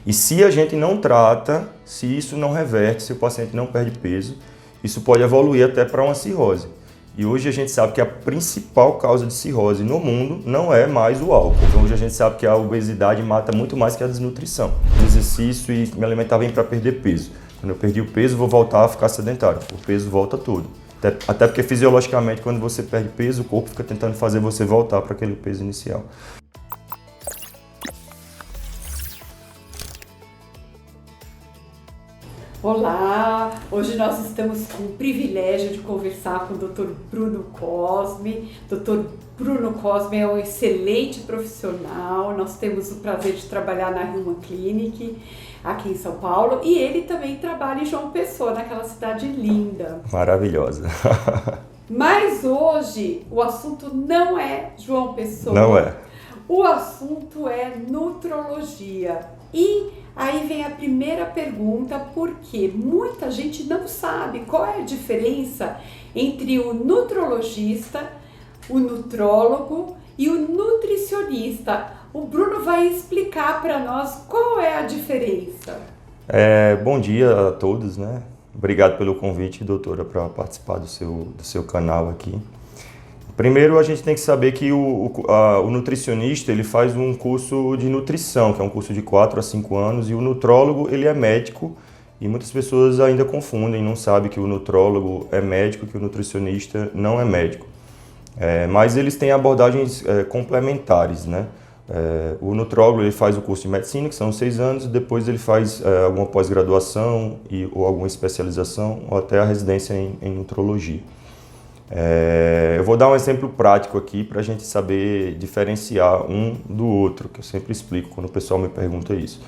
E se a gente não trata, se isso não reverte, se o paciente não perde peso, isso pode evoluir até para uma cirrose. E hoje a gente sabe que a principal causa de cirrose no mundo não é mais o álcool. Então hoje a gente sabe que a obesidade mata muito mais que a desnutrição. Exercício e me alimentar bem para perder peso. Quando eu perdi o peso, vou voltar a ficar sedentário. O peso volta tudo. Até porque fisiologicamente, quando você perde peso, o corpo fica tentando fazer você voltar para aquele peso inicial. Olá! Hoje nós estamos com o privilégio de conversar com o Dr. Bruno Cosme. Dr. Bruno Cosme é um excelente profissional. Nós temos o prazer de trabalhar na Human Clinic, aqui em São Paulo, e ele também trabalha em João Pessoa, naquela cidade linda. Maravilhosa. Mas hoje o assunto não é João Pessoa. Não é. O assunto é nutrologia. E aí vem a primeira pergunta, porque muita gente não sabe qual é a diferença entre o nutrologista, o nutrólogo e o nutricionista. O Bruno vai explicar para nós qual é a diferença. Bom dia a todos, né? Obrigado pelo convite, doutora, para participar do seu canal aqui. Primeiro, a gente tem que saber que o nutricionista ele faz um curso de nutrição, que é um curso de 4 a 5 anos, e o nutrólogo ele é médico, e muitas pessoas ainda confundem, não sabem que o nutrólogo é médico, que o nutricionista não é médico. Mas eles têm abordagens complementares, né? O nutrólogo ele faz o curso de medicina, que são 6 anos, e depois ele faz alguma pós-graduação ou alguma especialização, ou até a residência em nutrologia. Eu vou dar um exemplo prático aqui para a gente saber diferenciar um do outro, que eu sempre explico quando o pessoal me pergunta isso.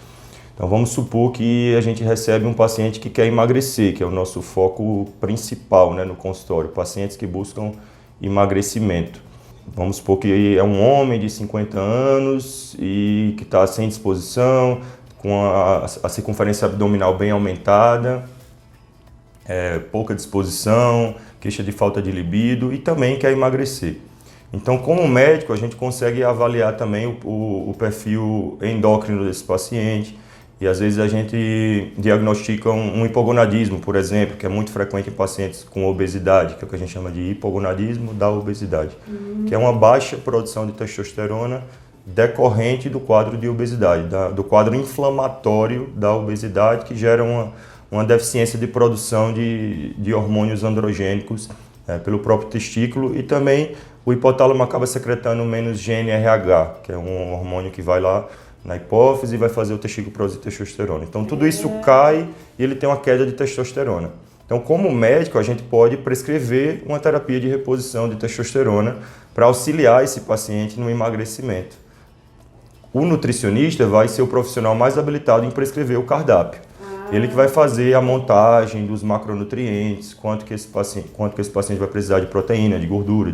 Então vamos supor que a gente recebe um paciente que quer emagrecer, que é o nosso foco principal, né, no consultório, pacientes que buscam emagrecimento. Vamos supor que é um homem de 50 anos e que está sem disposição, com a circunferência abdominal bem aumentada, pouca disposição, queixa de falta de libido e também quer emagrecer. Então, como médico, a gente consegue avaliar também o perfil endócrino desse paciente e às vezes a gente diagnostica um hipogonadismo, por exemplo, que é muito frequente em pacientes com obesidade, que é o que a gente chama de hipogonadismo da obesidade, que é uma baixa produção de testosterona decorrente do quadro de obesidade, do quadro inflamatório da obesidade, que gera uma deficiência de produção de hormônios androgênicos pelo próprio testículo, e também o hipotálamo acaba secretando menos GnRH, que é um hormônio que vai lá na hipófise e vai fazer o testículo produzir testosterona. Então tudo isso cai e ele tem uma queda de testosterona. Então, como médico, a gente pode prescrever uma terapia de reposição de testosterona para auxiliar esse paciente no emagrecimento. O nutricionista vai ser o profissional mais habilitado em prescrever o cardápio. Ele que vai fazer a montagem dos macronutrientes, quanto que esse paciente vai precisar de proteína, de gordura,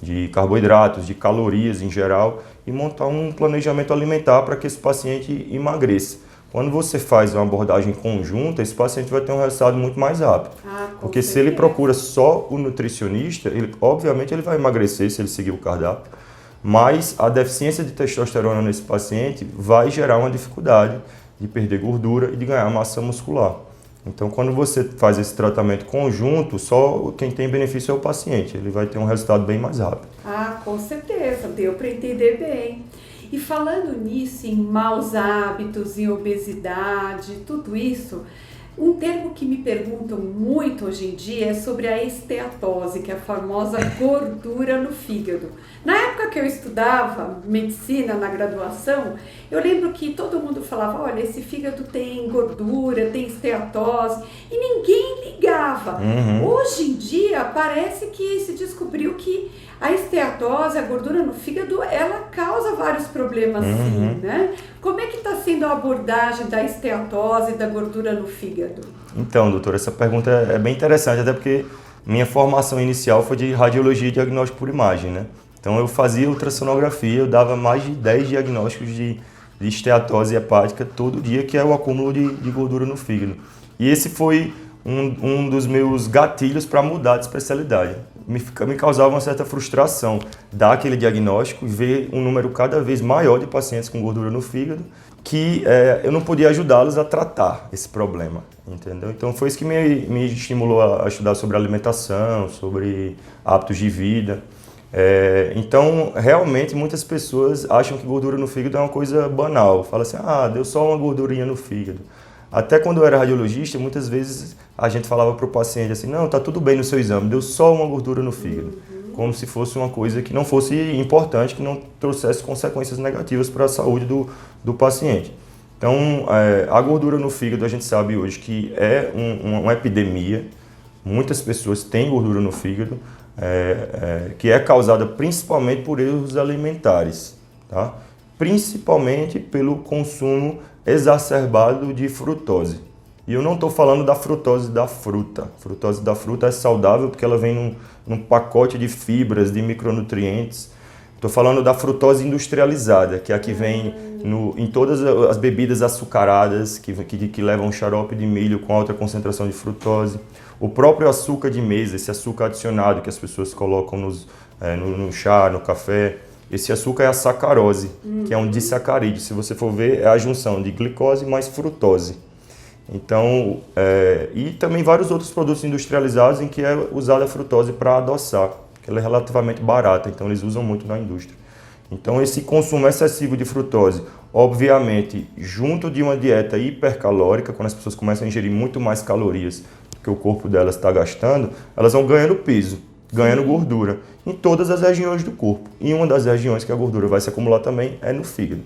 de carboidratos, de calorias em geral, e montar um planejamento alimentar para que esse paciente emagreça. Quando você faz uma abordagem conjunta, esse paciente vai ter um resultado muito mais rápido. Porque se ele procura só o nutricionista, obviamente ele vai emagrecer se ele seguir o cardápio, mas a deficiência de testosterona nesse paciente vai gerar uma dificuldade de perder gordura e de ganhar massa muscular. Então, quando você faz esse tratamento conjunto, só quem tem benefício é o paciente. Ele vai ter um resultado bem mais rápido. Com certeza, deu para entender bem. E falando nisso, em maus hábitos, em obesidade, tudo isso, um termo que me perguntam muito hoje em dia é sobre a esteatose, que é a famosa gordura no fígado. Na época que eu estudava medicina na graduação, eu lembro que todo mundo falava, olha, esse fígado tem gordura, tem esteatose, e ninguém ligava. Hoje em dia, parece que se descobriu que a esteatose, a gordura no fígado, ela causa vários problemas, sim, né? Como é que está sendo a abordagem da esteatose e da gordura no fígado? Então, doutora, essa pergunta é bem interessante, até porque minha formação inicial foi de radiologia e diagnóstico por imagem, né? Então eu fazia ultrassonografia, eu dava mais de 10 diagnósticos de esteatose hepática todo dia, que é o acúmulo de gordura no fígado. E esse foi um dos meus gatilhos para mudar de especialidade. Me causava uma certa frustração dar aquele diagnóstico e ver um número cada vez maior de pacientes com gordura no fígado que eu não podia ajudá-los a tratar esse problema, entendeu? Então foi isso que me estimulou a estudar sobre alimentação, sobre hábitos de vida. Então, realmente, muitas pessoas acham que gordura no fígado é uma coisa banal. Fala assim, deu só uma gordurinha no fígado. Até quando eu era radiologista, muitas vezes a gente falava para o paciente assim, não, tá tudo bem no seu exame, deu só uma gordura no fígado. Como se fosse uma coisa que não fosse importante, que não trouxesse consequências negativas para a saúde do paciente. Então, a gordura no fígado, a gente sabe hoje que é uma epidemia. Muitas pessoas têm gordura no fígado, que é causada principalmente por erros alimentares, tá? Principalmente pelo consumo exacerbado de frutose. E eu não estou falando da frutose da fruta. A frutose da fruta é saudável porque ela vem num pacote de fibras, de micronutrientes. Estou falando da frutose industrializada, que é a que vem em todas as bebidas açucaradas, que levam xarope de milho com alta concentração de frutose. O próprio açúcar de mesa, esse açúcar adicionado que as pessoas colocam no chá, no café, esse açúcar é a sacarose, que é um disacarídeo. Se você for ver, é a junção de glicose mais frutose. Então, e também vários outros produtos industrializados em que é usada a frutose para adoçar, que ela é relativamente barata, então eles usam muito na indústria. Então, esse consumo excessivo de frutose, obviamente, junto de uma dieta hipercalórica, quando as pessoas começam a ingerir muito mais calorias do que o corpo delas está gastando, elas vão ganhando peso, ganhando gordura em todas as regiões do corpo. E uma das regiões que a gordura vai se acumular também é no fígado.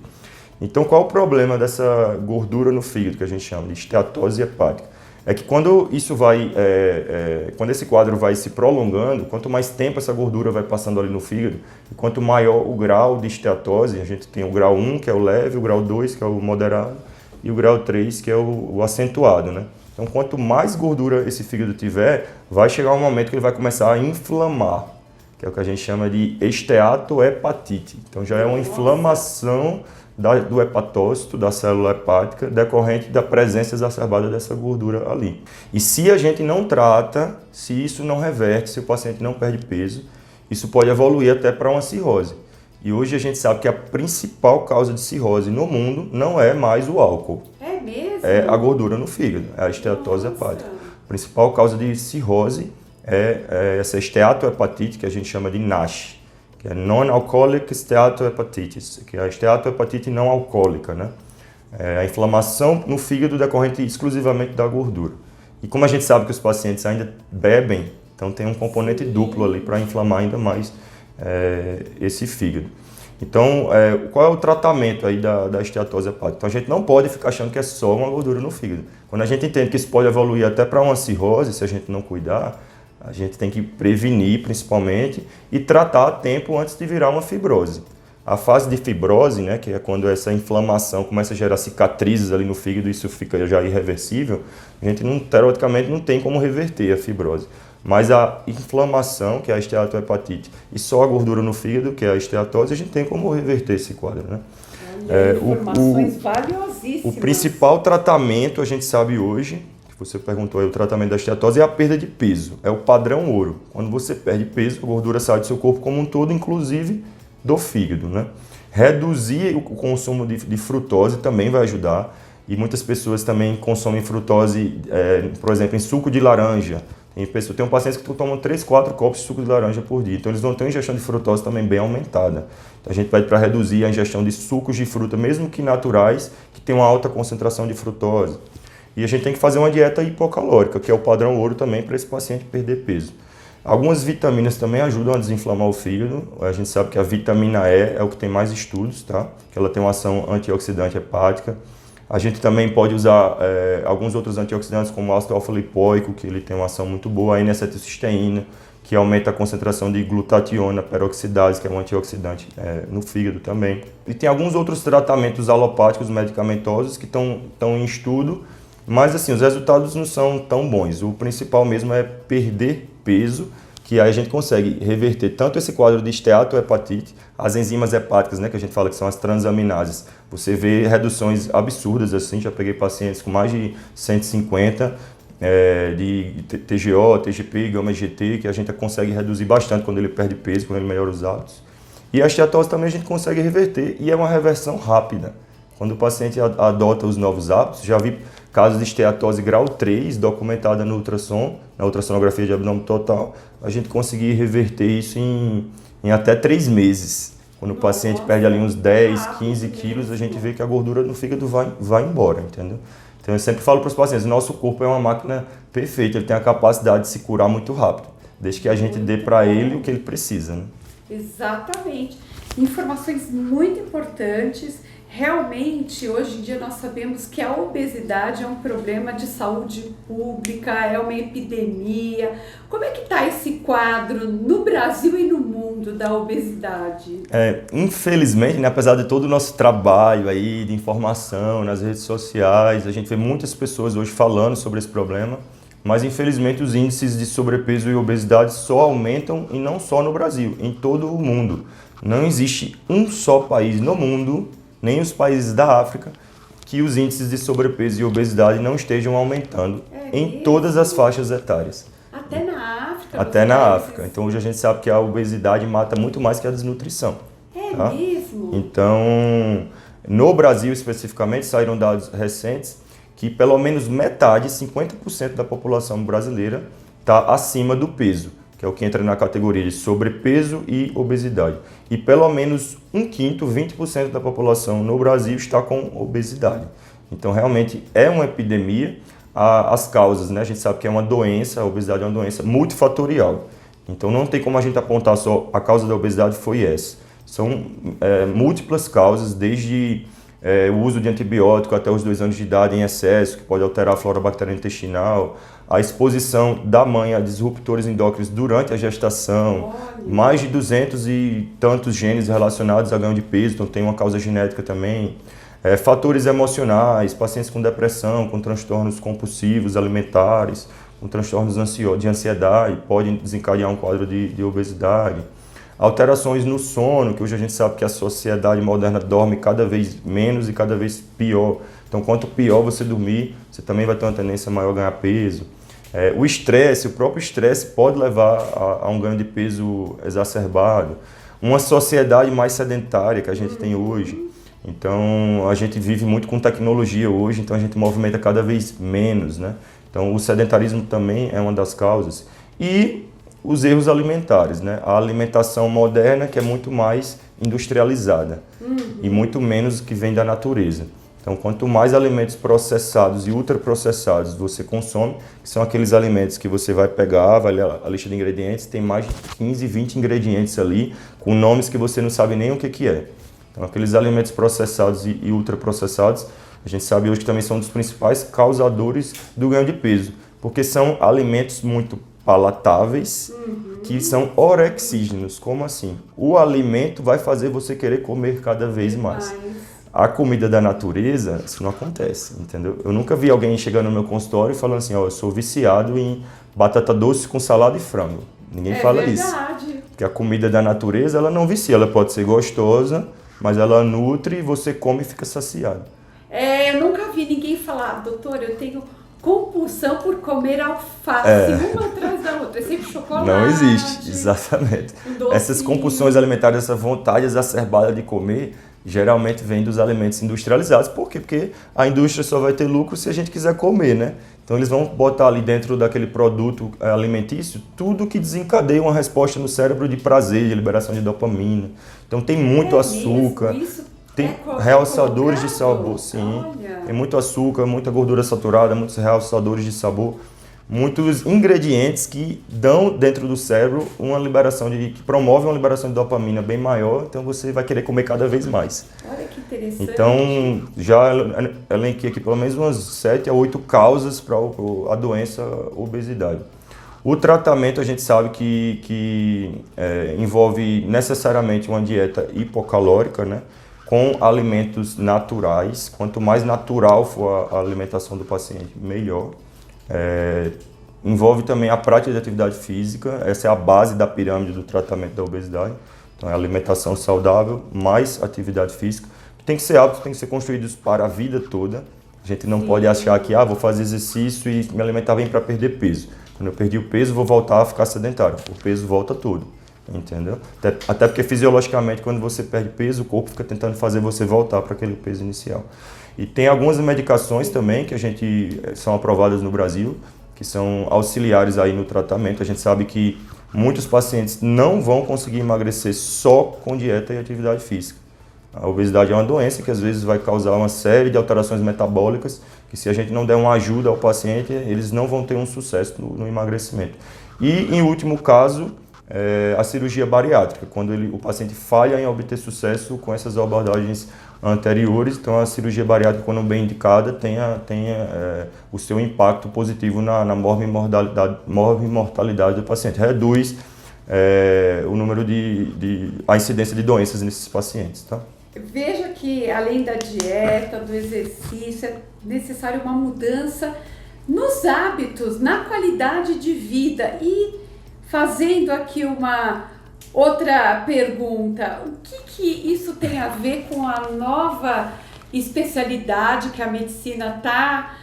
Então, qual o problema dessa gordura no fígado, que a gente chama de esteatose hepática? É que quando esse quadro vai se prolongando, quanto mais tempo essa gordura vai passando ali no fígado, e quanto maior o grau de esteatose, a gente tem o grau 1, que é o leve, o grau 2, que é o moderado, e o grau 3, que é o acentuado, né? Então, quanto mais gordura esse fígado tiver, vai chegar um momento que ele vai começar a inflamar, que é o que a gente chama de esteatohepatite. Então, já é uma inflamação do hepatócito, da célula hepática, decorrente da presença exacerbada dessa gordura ali. E se a gente não trata, se isso não reverte, se o paciente não perde peso, isso pode evoluir até para uma cirrose. E hoje a gente sabe que a principal causa de cirrose no mundo não é mais o álcool. É mesmo? É a gordura no fígado, é a esteatose hepática. A principal causa de cirrose é essa esteatohepatite, que a gente chama de NASH, que é Non-Alcoholic Steatohepatitis, que é a esteatohepatite não alcoólica, né? É a inflamação no fígado decorrente exclusivamente da gordura. E como a gente sabe que os pacientes ainda bebem, então tem um componente duplo ali para inflamar ainda mais esse fígado. Então, qual é o tratamento aí da esteatose hepática? Então, a gente não pode ficar achando que é só uma gordura no fígado. Quando a gente entende que isso pode evoluir até para uma cirrose, se a gente não cuidar, a gente tem que prevenir, principalmente, e tratar a tempo antes de virar uma fibrose. A fase de fibrose, né, que é quando essa inflamação começa a gerar cicatrizes ali no fígado e isso fica já irreversível, a gente, teoricamente, não tem como reverter a fibrose. Mas a inflamação, que é a esteatohepatite, e só a gordura no fígado, que é a esteatose, a gente tem como reverter esse quadro, né? Informações valiosíssimas. O principal tratamento, a gente sabe hoje, que você perguntou aí, o tratamento da esteatose, é a perda de peso. É o padrão ouro. Quando você perde peso, a gordura sai do seu corpo como um todo, inclusive do fígado, né? Reduzir o consumo de frutose também vai ajudar. E muitas pessoas também consomem frutose, por exemplo, em suco de laranja. Tem um paciente que toma 3, 4 copos de suco de laranja por dia. Então, eles vão ter uma ingestão de frutose também bem aumentada. Então, a gente pede para reduzir a ingestão de sucos de fruta, mesmo que naturais, que tem uma alta concentração de frutose. E a gente tem que fazer uma dieta hipocalórica, que é o padrão ouro também para esse paciente perder peso. Algumas vitaminas também ajudam a desinflamar o fígado. A gente sabe que a vitamina E é o que tem mais estudos, tá? Que ela tem uma ação antioxidante hepática. A gente também pode usar alguns outros antioxidantes, como o ácido alfa-lipoico, que ele tem uma ação muito boa, a N-acetilcisteína, que aumenta a concentração de glutationa peroxidase, que é um antioxidante no fígado também. E tem alguns outros tratamentos alopáticos medicamentosos que estão em estudo, mas assim, os resultados não são tão bons. O principal mesmo é perder peso, que aí a gente consegue reverter tanto esse quadro de esteatohepatite, as enzimas hepáticas, né, que a gente fala que são as transaminases. Você vê reduções absurdas assim, já peguei pacientes com mais de 150 de TGO, TGP, gama-GT, que a gente consegue reduzir bastante quando ele perde peso, quando ele melhora os hábitos. E a esteatose também a gente consegue reverter, e é uma reversão rápida. Quando o paciente adota os novos hábitos, já vi casos de esteatose grau 3 documentada no ultrassom, na ultrassonografia de abdômen total, a gente conseguir reverter isso em até 3 meses. Quando o paciente perde ali uns 10, 15 quilos, a gente vê que a gordura no fígado vai embora, entendeu? Então eu sempre falo para os pacientes, nosso corpo é uma máquina perfeita, ele tem a capacidade de se curar muito rápido, desde que a gente dê para ele o que ele precisa, né? Exatamente. Informações muito importantes. Realmente, hoje em dia nós sabemos que a obesidade é um problema de saúde pública, é uma epidemia. Como é que está esse quadro no Brasil e no mundo da obesidade? Infelizmente, né, apesar de todo o nosso trabalho aí de informação nas redes sociais, a gente vê muitas pessoas hoje falando sobre esse problema, mas infelizmente os índices de sobrepeso e obesidade só aumentam, e não só no Brasil, em todo o mundo. Não existe um só país no mundo, nem os países da África, que os índices de sobrepeso e obesidade não estejam aumentando em todas as faixas etárias. Até na África? Até na África. Então hoje a gente sabe que a obesidade mata muito mais que a desnutrição. É mesmo? Então, no Brasil especificamente, saíram dados recentes que pelo menos metade, 50% da população brasileira está acima do peso, que é o que entra na categoria de sobrepeso e obesidade. E pelo menos 1/5, 20% da população no Brasil está com obesidade. Então realmente é uma epidemia. As causas, né? A gente sabe que é uma doença, a obesidade é uma doença multifatorial. Então não tem como a gente apontar só a causa da obesidade foi essa. São múltiplas causas, desde o uso de antibiótico até os 2 anos de idade em excesso, que pode alterar a flora bacteriana intestinal, a exposição da mãe a disruptores endócrinos durante a gestação, mais de 200 e tantos genes relacionados a ganho de peso, então tem uma causa genética também. Fatores emocionais, pacientes com depressão, com transtornos compulsivos alimentares, com transtornos de ansiedade, podem desencadear um quadro de obesidade. Alterações no sono, que hoje a gente sabe que a sociedade moderna dorme cada vez menos e cada vez pior. Então, quanto pior você dormir, você também vai ter uma tendência maior a ganhar peso. O estresse, o próprio estresse pode levar a um ganho de peso exacerbado. Uma sociedade mais sedentária que a gente tem hoje. Então, a gente vive muito com tecnologia hoje, então a gente movimenta cada vez menos, né? Então, o sedentarismo também é uma das causas. E os erros alimentares, né? A alimentação moderna, que é muito mais industrializada e muito menos que vem da natureza. Então, quanto mais alimentos processados e ultraprocessados você consome, que são aqueles alimentos que você vai pegar, vai ler a lista de ingredientes, tem mais de 15, 20 ingredientes ali, com nomes que você não sabe nem o que é. Então, aqueles alimentos processados e ultraprocessados, a gente sabe hoje que também são um dos principais causadores do ganho de peso, porque são alimentos muito palatáveis, que são orexígenos. Como assim? O alimento vai fazer você querer comer cada vez mais. A comida da natureza, isso não acontece, entendeu? Eu nunca vi alguém chegando no meu consultório e falando assim, eu sou viciado em batata doce com salada e frango. Ninguém fala isso. Porque a comida da natureza, ela não vicia, ela pode ser gostosa, mas ela nutre e você come e fica saciado. Eu nunca vi ninguém falar, doutor, eu tenho compulsão por comer alface, uma atrás da outra, é sempre chocolate. Não existe, exatamente. Essas compulsões alimentares, essa vontade exacerbada de comer, geralmente vem dos alimentos industrializados. Por quê? Porque a indústria só vai ter lucro se a gente quiser comer, né? Então eles vão botar ali dentro daquele produto alimentício tudo que desencadeia uma resposta no cérebro de prazer, de liberação de dopamina. Então tem muito açúcar, tem realçadores de sabor, sim. Olha. Tem muito açúcar, muita gordura saturada, muitos realçadores de sabor, muitos ingredientes que dão dentro do cérebro uma liberação que promove uma liberação de dopamina bem maior, então você vai querer comer cada vez mais. Olha que interessante. Então, já elenquei aqui pelo menos umas 7 a 8 causas para a doença obesidade. O tratamento a gente sabe que envolve necessariamente uma dieta hipocalórica, né? Com alimentos naturais. Quanto mais natural for a alimentação do paciente, melhor. Envolve também a prática de atividade física, essa é a base da pirâmide do tratamento da obesidade. Então é alimentação saudável, mais atividade física. Tem que ser hábitos, tem que ser construídos para a vida toda. A gente não pode achar que vou fazer exercício e me alimentar bem para perder peso. Quando eu perdi o peso, vou voltar a ficar sedentário. O peso volta todo. entendeu? Até porque fisiologicamente, quando você perde peso, o corpo fica tentando fazer você voltar para aquele peso inicial. E tem algumas medicações também que são aprovadas no Brasil, que são auxiliares aí no tratamento. A gente sabe que muitos pacientes não vão conseguir emagrecer só com dieta e atividade física. A obesidade é uma doença que às vezes vai causar uma série de alterações metabólicas, que se a gente não der uma ajuda ao paciente, eles não vão ter um sucesso no emagrecimento. E, em último caso, a cirurgia bariátrica, quando o paciente falha em obter sucesso com essas abordagens anteriores. Então, a cirurgia bariátrica, quando bem indicada, tem o seu impacto positivo na morbimortalidade do paciente. Reduz o número a incidência de doenças nesses pacientes, tá? Veja que, além da dieta, do exercício, é necessária uma mudança nos hábitos, na qualidade de vida. E fazendo aqui uma outra pergunta, o que isso tem a ver com a nova especialidade que a medicina está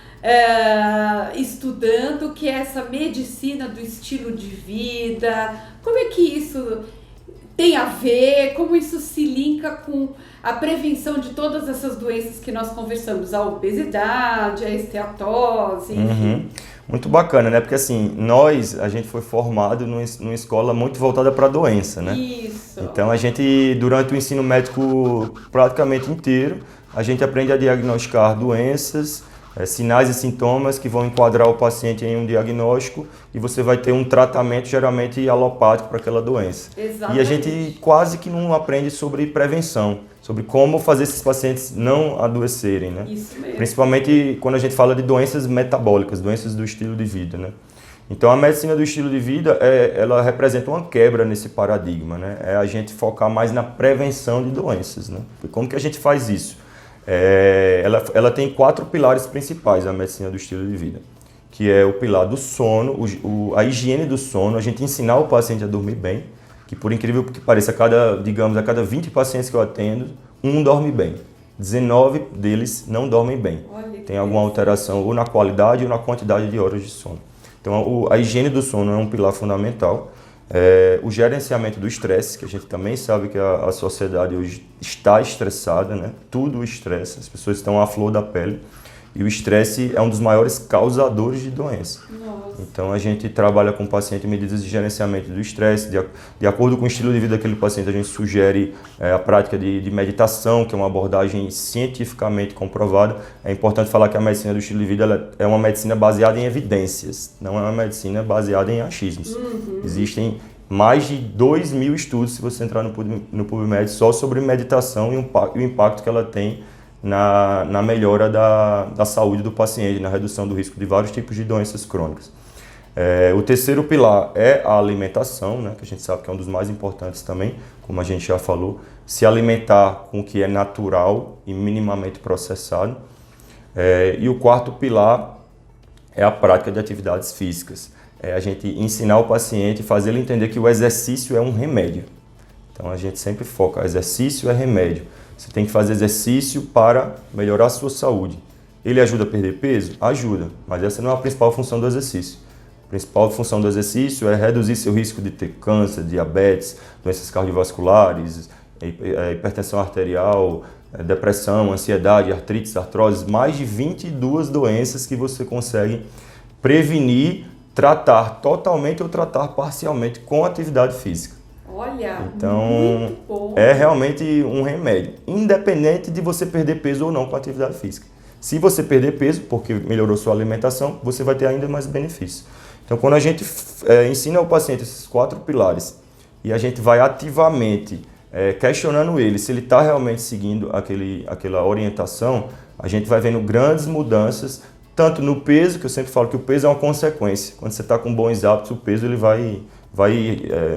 estudando, que é essa medicina do estilo de vida? Como é que isso tem a ver, como isso se linka com a prevenção de todas essas doenças que nós conversamos, a obesidade, a esteatose, enfim. Muito bacana, né? Porque assim, a gente foi formado numa escola muito voltada para a doença, né? Isso. Então a gente, durante o ensino médico praticamente inteiro, a gente aprende a diagnosticar doenças, sinais e sintomas que vão enquadrar o paciente em um diagnóstico e você vai ter um tratamento geralmente alopático para aquela doença. Exatamente. E a gente quase que não aprende sobre prevenção, sobre como fazer esses pacientes não adoecerem, né? Isso mesmo. Principalmente quando a gente fala de doenças metabólicas, doenças do estilo de vida, né? Então a medicina do estilo de vida, ela representa uma quebra nesse paradigma, né? É a gente focar mais na prevenção de doenças, né? E como que a gente faz isso? Ela tem 4 pilares principais, a medicina do estilo de vida, que é o pilar do sono, a higiene do sono, a gente ensinar o paciente a dormir bem, que por incrível que pareça, a cada 20 pacientes que eu atendo, um dorme bem. 19 deles não dormem bem. Tem alguma alteração ou na qualidade ou na quantidade de horas de sono. Então a higiene do sono é um pilar fundamental. O gerenciamento do estresse, que a gente também sabe que a sociedade hoje está estressada, né? Tudo estressa, as pessoas estão à flor da pele. E o estresse é um dos maiores causadores de doença. Nossa. Então a gente trabalha com o paciente medidas de gerenciamento do estresse. De acordo com o estilo de vida daquele paciente, a gente sugere a prática de meditação, que é uma abordagem cientificamente comprovada. É importante falar que a medicina do estilo de vida ela é uma medicina baseada em evidências, não é uma medicina baseada em achismos. Existem mais de 2.000 estudos, se você entrar no PubMed, só sobre meditação e o impacto que ela tem na melhora da saúde do paciente, na redução do risco de vários tipos de doenças crônicas. O terceiro pilar é a alimentação, né, que a gente sabe que é um dos mais importantes também, como a gente já falou, se alimentar com o que é natural e minimamente processado. E o quarto pilar é a prática de atividades físicas. A gente ensinar o paciente, fazer ele entender que o exercício é um remédio. Então a gente sempre foca, exercício é remédio. Você tem que fazer exercício para melhorar a sua saúde. Ele ajuda a perder peso? Ajuda, mas essa não é a principal função do exercício. A principal função do exercício é reduzir seu risco de ter câncer, diabetes, doenças cardiovasculares, hipertensão arterial, depressão, ansiedade, artrite, artrose, mais de 22 doenças que você consegue prevenir, tratar totalmente ou tratar parcialmente com atividade física. Olha, então, muito bom. É realmente um remédio, independente de você perder peso ou não com atividade física. Se você perder peso, porque melhorou sua alimentação, você vai ter ainda mais benefícios. Então, quando a gente ensina ao paciente esses 4 pilares e a gente vai ativamente questionando ele se ele está realmente seguindo aquela orientação, a gente vai vendo grandes mudanças, tanto no peso, que eu sempre falo que o peso é uma consequência. Quando você está com bons hábitos, o peso ele vai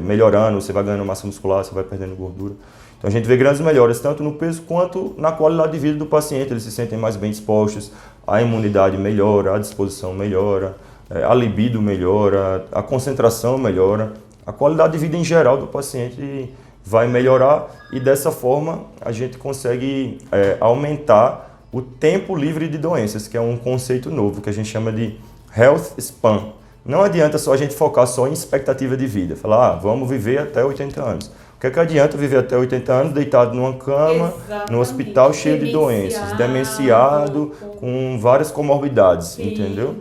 melhorando, você vai ganhando massa muscular, você vai perdendo gordura. Então a gente vê grandes melhoras, tanto no peso quanto na qualidade de vida do paciente. Eles se sentem mais bem dispostos, a imunidade melhora, a disposição melhora, a libido melhora, a concentração melhora, a qualidade de vida em geral do paciente vai melhorar e dessa forma a gente consegue aumentar o tempo livre de doenças, que é um conceito novo que a gente chama de Health Span. Não adianta só a gente focar só em expectativa de vida, falar, vamos viver até 80 anos. O que é que adianta viver até 80 anos deitado numa cama, no hospital cheio de doenças, demenciado, com várias comorbidades, Sim. Entendeu?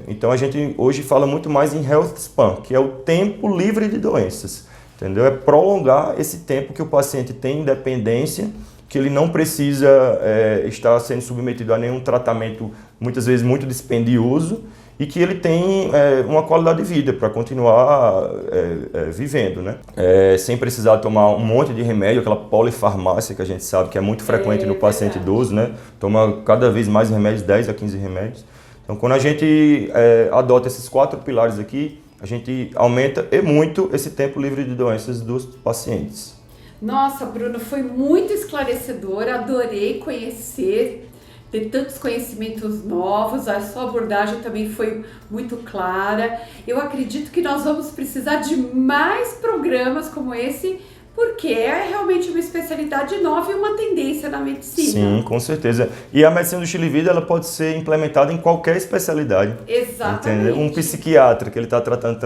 Então a gente hoje fala muito mais em health span, que é o tempo livre de doenças, entendeu? É prolongar esse tempo que o paciente tem independência, que ele não precisa estar sendo submetido a nenhum tratamento, muitas vezes muito dispendioso, e que ele tem uma qualidade de vida para continuar vivendo, né? Sem precisar tomar um monte de remédio, aquela polifarmácia que a gente sabe que é muito frequente no paciente idoso, né? Toma cada vez mais remédios, 10 a 15 remédios. Então, quando a gente adota esses 4 pilares aqui, a gente aumenta e muito esse tempo livre de doenças dos pacientes. Nossa, Bruno, foi muito esclarecedor, adorei conhecer, ter tantos conhecimentos novos, a sua abordagem também foi muito clara. Eu acredito que nós vamos precisar de mais programas como esse, porque é realmente uma especialidade nova e uma tendência na medicina. Sim, com certeza. E a medicina do estilo de vida ela pode ser implementada em qualquer especialidade. Exatamente. Entendeu? Um psiquiatra que ele está tratando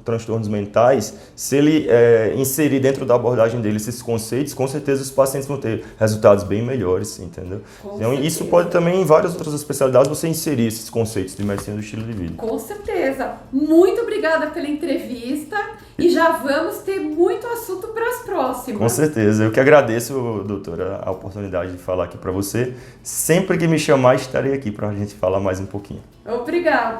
transtornos mentais, se ele inserir dentro da abordagem dele esses conceitos, com certeza os pacientes vão ter resultados bem melhores, entendeu? Então, isso pode também, em várias outras especialidades, você inserir esses conceitos de medicina do estilo de vida. Com certeza. Muito obrigada pela entrevista e já vamos ter muito assunto para as próximas. Com certeza. Eu que agradeço, doutora, a oportunidade de falar aqui para você. Sempre que me chamar, estarei aqui para a gente falar mais um pouquinho. Obrigada.